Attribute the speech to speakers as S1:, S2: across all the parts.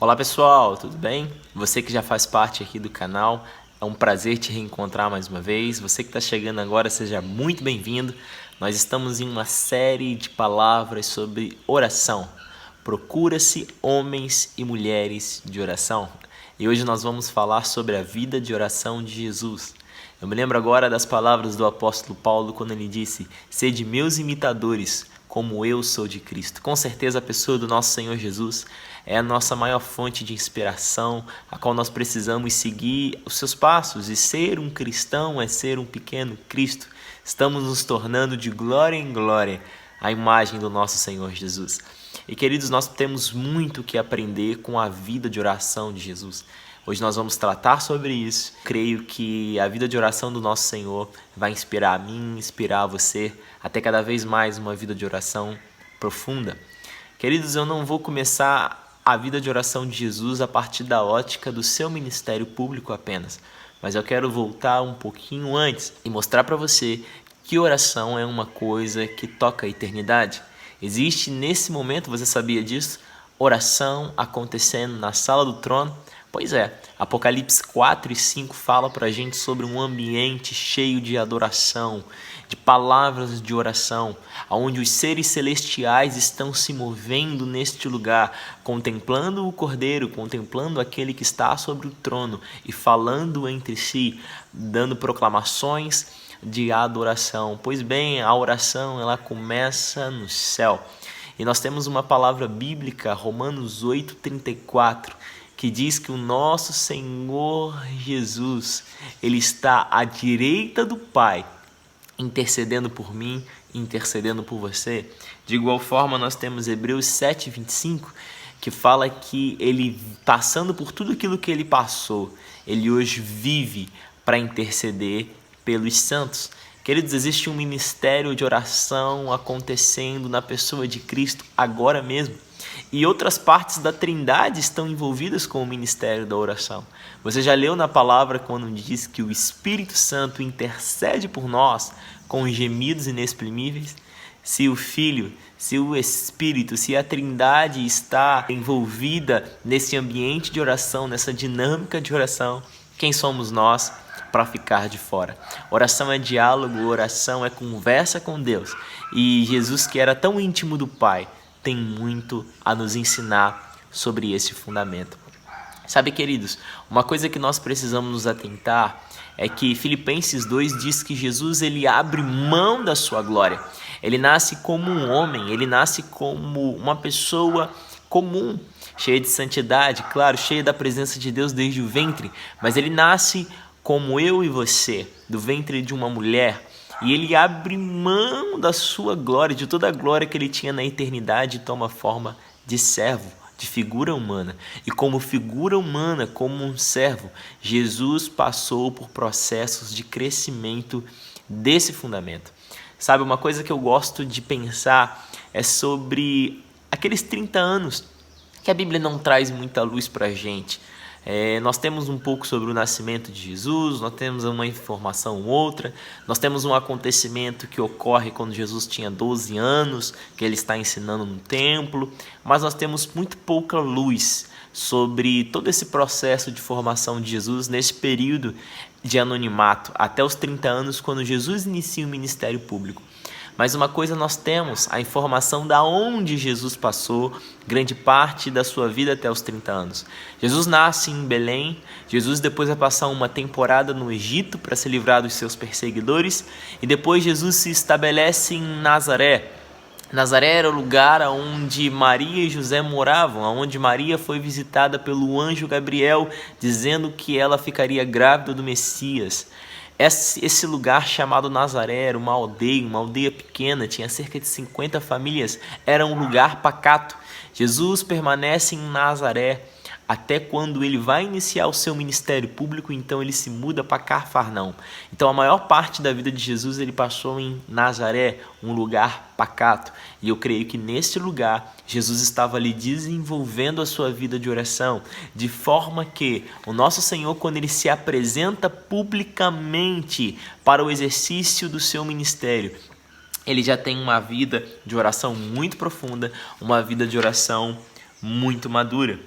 S1: Olá pessoal, tudo bem? Você que já faz parte aqui do canal, é um prazer te reencontrar mais uma vez. Você que está chegando agora, seja muito bem-vindo. Nós estamos em uma série de palavras sobre oração. Procura-se homens e mulheres de oração. E hoje nós vamos falar sobre a vida de oração de Jesus. Eu me lembro agora das palavras do apóstolo Paulo quando ele disse: "Sede meus imitadores, como eu sou de Cristo." Com certeza a pessoa do nosso Senhor Jesus é a nossa maior fonte de inspiração, a qual nós precisamos seguir os seus passos. E ser um cristão é ser um pequeno Cristo. Estamos nos tornando de glória em glória a imagem do nosso Senhor Jesus. E queridos, nós temos muito que aprender com a vida de oração de Jesus. Hoje nós vamos tratar sobre isso. Creio que a vida de oração do nosso Senhor vai inspirar a mim, inspirar a você, até cada vez mais uma vida de oração profunda. Queridos, eu não vou começar a vida de oração de Jesus a partir da ótica do seu ministério público apenas, mas eu quero voltar um pouquinho antes e mostrar para você que oração é uma coisa que toca a eternidade. Existe nesse momento, você sabia disso? Oração acontecendo na sala do trono. Pois é, Apocalipse 4 e 5 fala para a gente sobre um ambiente cheio de adoração, de palavras de oração, onde os seres celestiais estão se movendo neste lugar, contemplando o Cordeiro, contemplando aquele que está sobre o trono e falando entre si, dando proclamações de adoração. Pois bem, a oração ela começa no céu. E nós temos uma palavra bíblica, Romanos 8:34, que diz que o nosso Senhor Jesus, Ele está à direita do Pai, intercedendo por mim, intercedendo por você. De igual forma, nós temos Hebreus 7:25, que fala que Ele, passando por tudo aquilo que Ele passou, Ele hoje vive para interceder pelos santos. Queridos, existe um ministério de oração acontecendo na pessoa de Cristo agora mesmo. E outras partes da Trindade estão envolvidas com o ministério da oração. Você já leu na palavra quando diz que o Espírito Santo intercede por nós com gemidos inexprimíveis? Se o Filho, se o Espírito, se a Trindade está envolvida nesse ambiente de oração, nessa dinâmica de oração, quem somos nós para ficar de fora? Oração é diálogo, oração é conversa com Deus. E Jesus, que era tão íntimo do Pai, tem muito a nos ensinar sobre esse fundamento. Sabe, queridos, uma coisa que nós precisamos nos atentar é que Filipenses 2 diz que Jesus ele abre mão da sua glória. Ele nasce como um homem, ele nasce como uma pessoa comum, cheia de santidade, claro, cheia da presença de Deus desde o ventre, mas ele nasce como eu e você, do ventre de uma mulher. E ele abre mão da sua glória, de toda a glória que ele tinha na eternidade, e toma forma de servo, de figura humana. E como figura humana, como um servo, Jesus passou por processos de crescimento desse fundamento. Sabe, uma coisa que eu gosto de pensar é sobre aqueles 30 anos que a Bíblia não traz muita luz para a gente. Nós temos um pouco sobre o nascimento de Jesus, nós temos uma informação ou outra, nós temos um acontecimento que ocorre quando Jesus tinha 12 anos, que ele está ensinando no templo, mas nós temos muito pouca luz sobre todo esse processo de formação de Jesus nesse período de anonimato, até os 30 anos, quando Jesus inicia o ministério público. Mas uma coisa nós temos, a informação da onde Jesus passou grande parte da sua vida até os 30 anos. Jesus nasce em Belém, Jesus depois vai passar uma temporada no Egito para se livrar dos seus perseguidores, e depois Jesus se estabelece em Nazaré. Nazaré era o lugar onde Maria e José moravam, onde Maria foi visitada pelo anjo Gabriel, dizendo que ela ficaria grávida do Messias. Esse lugar chamado Nazaré era uma aldeia pequena, tinha cerca de 50 famílias, era um lugar pacato. Jesus permanece em Nazaré até quando ele vai iniciar o seu ministério público, então ele se muda para Cafarnaum. Então a maior parte da vida de Jesus ele passou em Nazaré, um lugar pacato. E eu creio que nesse lugar Jesus estava ali desenvolvendo a sua vida de oração, de forma que o nosso Senhor, quando ele se apresenta publicamente para o exercício do seu ministério, ele já tem uma vida de oração muito profunda, uma vida de oração muito madura.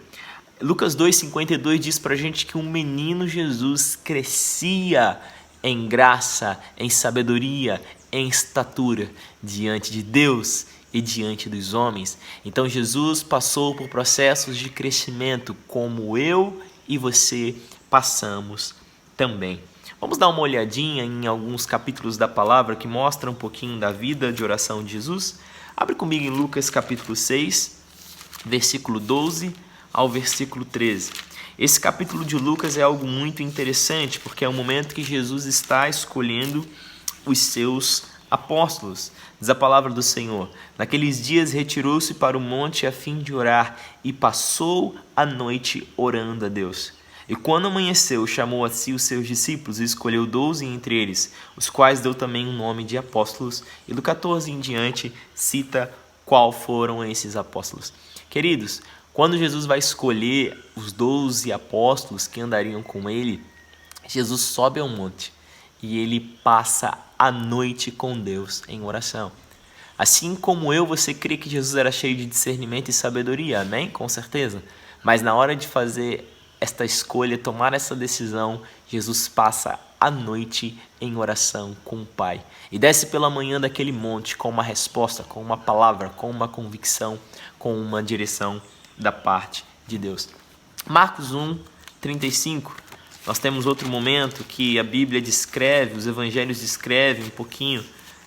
S1: Lucas 2,52 diz pra gente que um menino Jesus crescia em graça, em sabedoria, em estatura diante de Deus e diante dos homens. Então Jesus passou por processos de crescimento como eu e você passamos também. Vamos dar uma olhadinha em alguns capítulos da palavra que mostram um pouquinho da vida de oração de Jesus? Abre comigo em Lucas capítulo 6, versículo 12 ao versículo 13. Esse capítulo de Lucas é algo muito interessante, porque é o momento que Jesus está escolhendo os seus apóstolos. Diz a palavra do Senhor: naqueles dias retirou-se para o monte a fim de orar e passou a noite orando a Deus. E quando amanheceu, chamou a si os seus discípulos e escolheu 12 entre eles, os quais deu também o nome de apóstolos. E do 14 em diante cita qual foram esses apóstolos. Queridos, quando Jesus vai escolher os 12 apóstolos que andariam com ele, Jesus sobe ao monte e ele passa a noite com Deus em oração. Assim como eu, você crê que Jesus era cheio de discernimento e sabedoria, amém? Com certeza. Mas na hora de fazer esta escolha, tomar essa decisão, Jesus passa a noite em oração com o Pai. E desce pela manhã daquele monte com uma resposta, com uma palavra, com uma convicção, com uma direção da parte de Deus. Marcos 1, 35. Nós temos outro momento que a Bíblia descreve, os evangelhos descrevem um pouquinho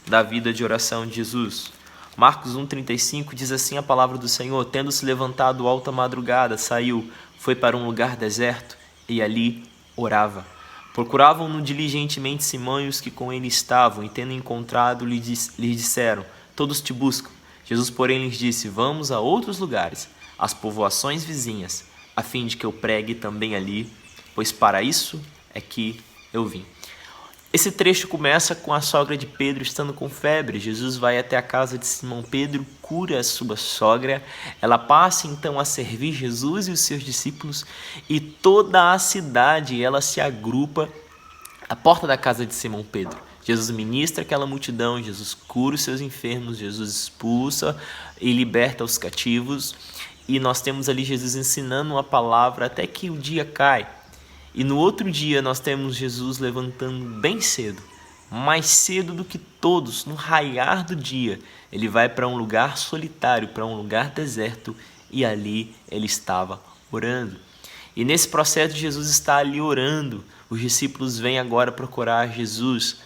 S1: da vida de oração de Jesus. Marcos 1,35 diz assim a palavra do Senhor: tendo se levantado alta madrugada, saiu, foi para um lugar deserto e ali orava. Procuravam-no diligentemente Simão e os que com ele estavam, e tendo encontrado, lhes disseram: todos te buscam. Jesus, porém, lhes disse: vamos a outros lugares, às povoações vizinhas, a fim de que eu pregue também ali, pois para isso é que eu vim. Esse trecho começa com a sogra de Pedro estando com febre. Jesus vai até a casa de Simão Pedro, cura a sua sogra. Ela passa então a servir Jesus e os seus discípulos, e toda a cidade ela se agrupa à porta da casa de Simão Pedro. Jesus ministra aquela multidão, Jesus cura os seus enfermos, Jesus expulsa e liberta os cativos, e nós temos ali Jesus ensinando uma palavra até que o dia cai. E no outro dia nós temos Jesus levantando bem cedo, mais cedo do que todos, no raiar do dia. Ele vai para um lugar solitário, para um lugar deserto, e ali ele estava orando. E nesse processo Jesus está ali orando. Os discípulos vêm agora procurar Jesus,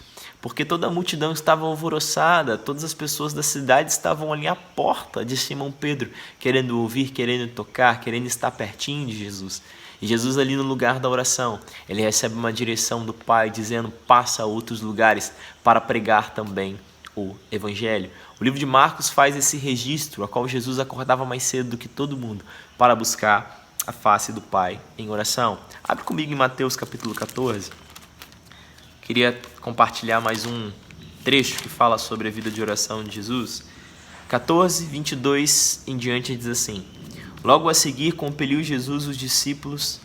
S1: porque toda a multidão estava alvoroçada, todas as pessoas da cidade estavam ali à porta de Simão Pedro, querendo ouvir, querendo tocar, querendo estar pertinho de Jesus. E Jesus ali no lugar da oração, ele recebe uma direção do Pai dizendo: passa a outros lugares para pregar também o Evangelho. O livro de Marcos faz esse registro, a qual Jesus acordava mais cedo do que todo mundo para buscar a face do Pai em oração. Abre comigo em Mateus capítulo 14. Queria compartilhar mais um trecho que fala sobre a vida de oração de Jesus. 14, 22 em diante diz assim: logo a seguir compeliu Jesus os discípulos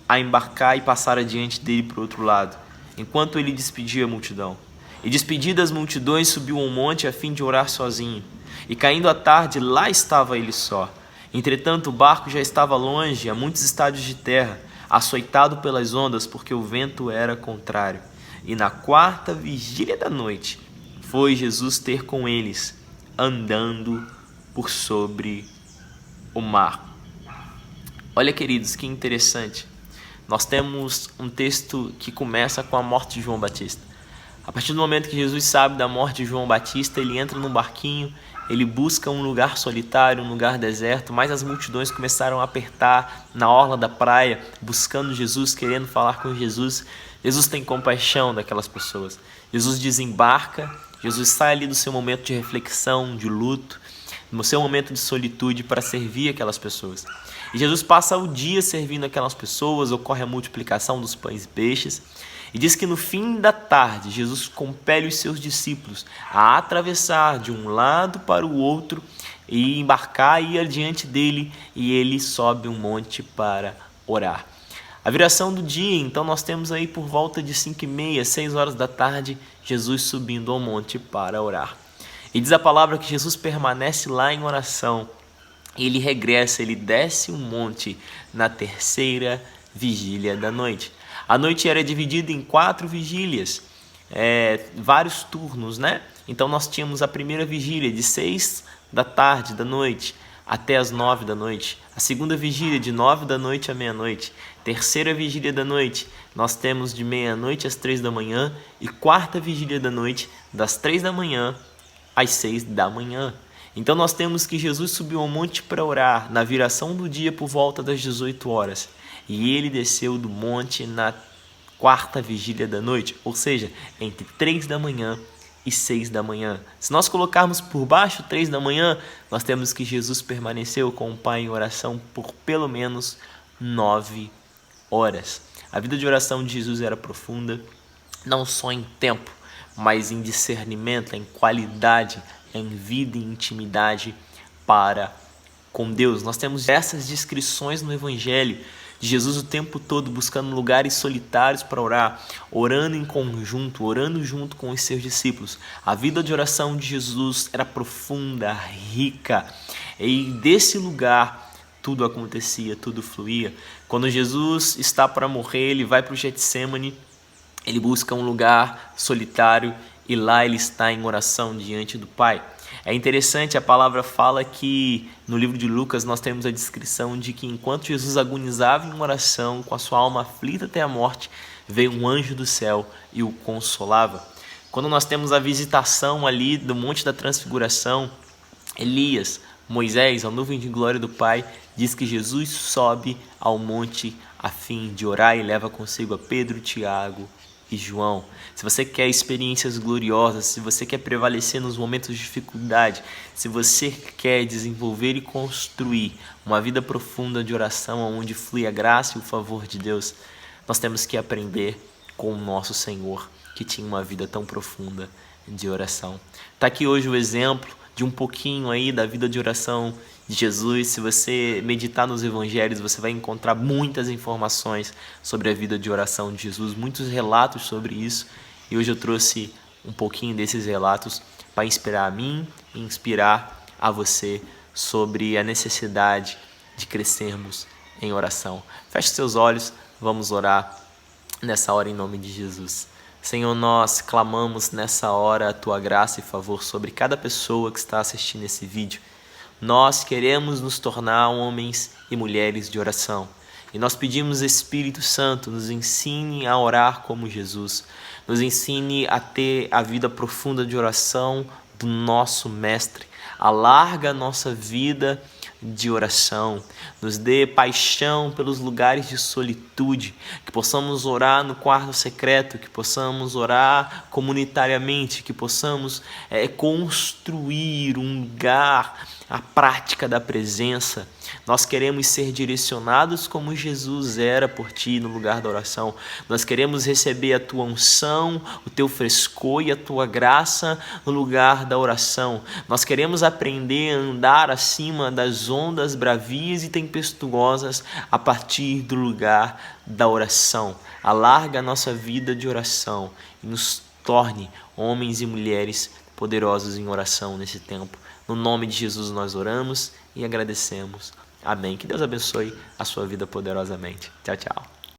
S1: a embarcar e passar adiante dele para o outro lado, enquanto ele despedia a multidão. E despedidas as multidões, subiu ao monte a fim de orar sozinho. E caindo a tarde, lá estava ele só. Entretanto, o barco já estava longe, a muitos estádios de terra, açoitado pelas ondas, porque o vento era contrário. E na 4ª vigília da noite, foi Jesus ter com eles, andando por sobre o mar. Olha, queridos, que interessante. Nós temos um texto que começa com a morte de João Batista. A partir do momento que Jesus sabe da morte de João Batista, ele entra num barquinho, ele busca um lugar solitário, um lugar deserto, mas as multidões começaram a apertar na orla da praia, buscando Jesus, querendo falar com Jesus. Jesus tem compaixão daquelas pessoas. Jesus desembarca, Jesus sai ali do seu momento de reflexão, de luto, no seu momento de solitude para servir aquelas pessoas. E Jesus passa o dia servindo aquelas pessoas, ocorre a multiplicação dos pães e peixes. E diz que no fim da tarde, Jesus compele os seus discípulos a atravessar de um lado para o outro e embarcar e ir adiante dele, e ele sobe um monte para orar. A viração do dia, então, nós temos aí por volta de 5h30, 6 horas da tarde, Jesus subindo ao monte para orar. E diz a palavra que Jesus permanece lá em oração ele regressa, ele desce o monte na terceira vigília da noite. A noite era dividida em 4 vigílias, vários turnos, né? Então nós tínhamos a primeira vigília de 6 da tarde, da noite, até as 9 da noite. A segunda vigília de 9 da noite à meia-noite. Terceira vigília da noite, nós temos de meia-noite às 3 da manhã. E quarta vigília da noite, das 3 da manhã às 6 da manhã. Então nós temos que Jesus subiu ao monte para orar na viração do dia por volta das 18 horas. E ele desceu do monte na quarta vigília da noite, ou seja, entre 3 da manhã e 6 da manhã. Se nós colocarmos por baixo 3 da manhã, nós temos que Jesus permaneceu com o Pai em oração por pelo menos 9 horas. A vida de oração de Jesus era profunda, não só em tempo, mas em discernimento, em qualidade, em vida e intimidade para com Deus. Nós temos essas descrições no Evangelho de Jesus o tempo todo buscando lugares solitários para orar, orando em conjunto, orando junto com os seus discípulos. A vida de oração de Jesus era profunda, rica, e desse lugar tudo acontecia, tudo fluía. Quando Jesus está para morrer, ele vai para o Getsêmani, ele busca um lugar solitário e lá ele está em oração diante do Pai. É interessante, a palavra fala que no livro de Lucas nós temos a descrição de que enquanto Jesus agonizava em oração, com a sua alma aflita até a morte, veio um anjo do céu e o consolava. Quando nós temos a visitação ali do Monte da Transfiguração, Elias, Moisés, a nuvem de glória do Pai, diz que Jesus sobe ao monte a fim de orar e leva consigo a Pedro, Tiago e João. Se você quer experiências gloriosas, se você quer prevalecer nos momentos de dificuldade, se você quer desenvolver e construir uma vida profunda de oração onde flui a graça e o favor de Deus, nós temos que aprender com o nosso Senhor, que tinha uma vida tão profunda de oração. Está aqui hoje o exemplo de um pouquinho aí da vida de oração de Jesus. Se você meditar nos evangelhos, você vai encontrar muitas informações sobre a vida de oração de Jesus, muitos relatos sobre isso. E hoje eu trouxe um pouquinho desses relatos para inspirar a mim e inspirar a você sobre a necessidade de crescermos em oração. Feche seus olhos, vamos orar nessa hora em nome de Jesus. Senhor, nós clamamos nessa hora a Tua graça e favor sobre cada pessoa que está assistindo esse vídeo. Nós queremos nos tornar homens e mulheres de oração. E nós pedimos, Espírito Santo, nos ensine a orar como Jesus. Nos ensine a ter a vida profunda de oração do nosso Mestre. Alarga a nossa vida de oração, nos dê paixão pelos lugares de solitude, que possamos orar no quarto secreto, que possamos orar comunitariamente, que possamos construir um lugar, a prática da presença. Nós queremos ser direcionados como Jesus era por Ti no lugar da oração. Nós queremos receber a Tua unção, o Teu frescor e a Tua graça no lugar da oração. Nós queremos aprender a andar acima das ondas bravias e tempestuosas a partir do lugar da oração. Alarga a nossa vida de oração e nos torne homens e mulheres poderosos em oração nesse tempo. No nome de Jesus nós oramos e agradecemos. Amém. Que Deus abençoe a sua vida poderosamente. Tchau, tchau.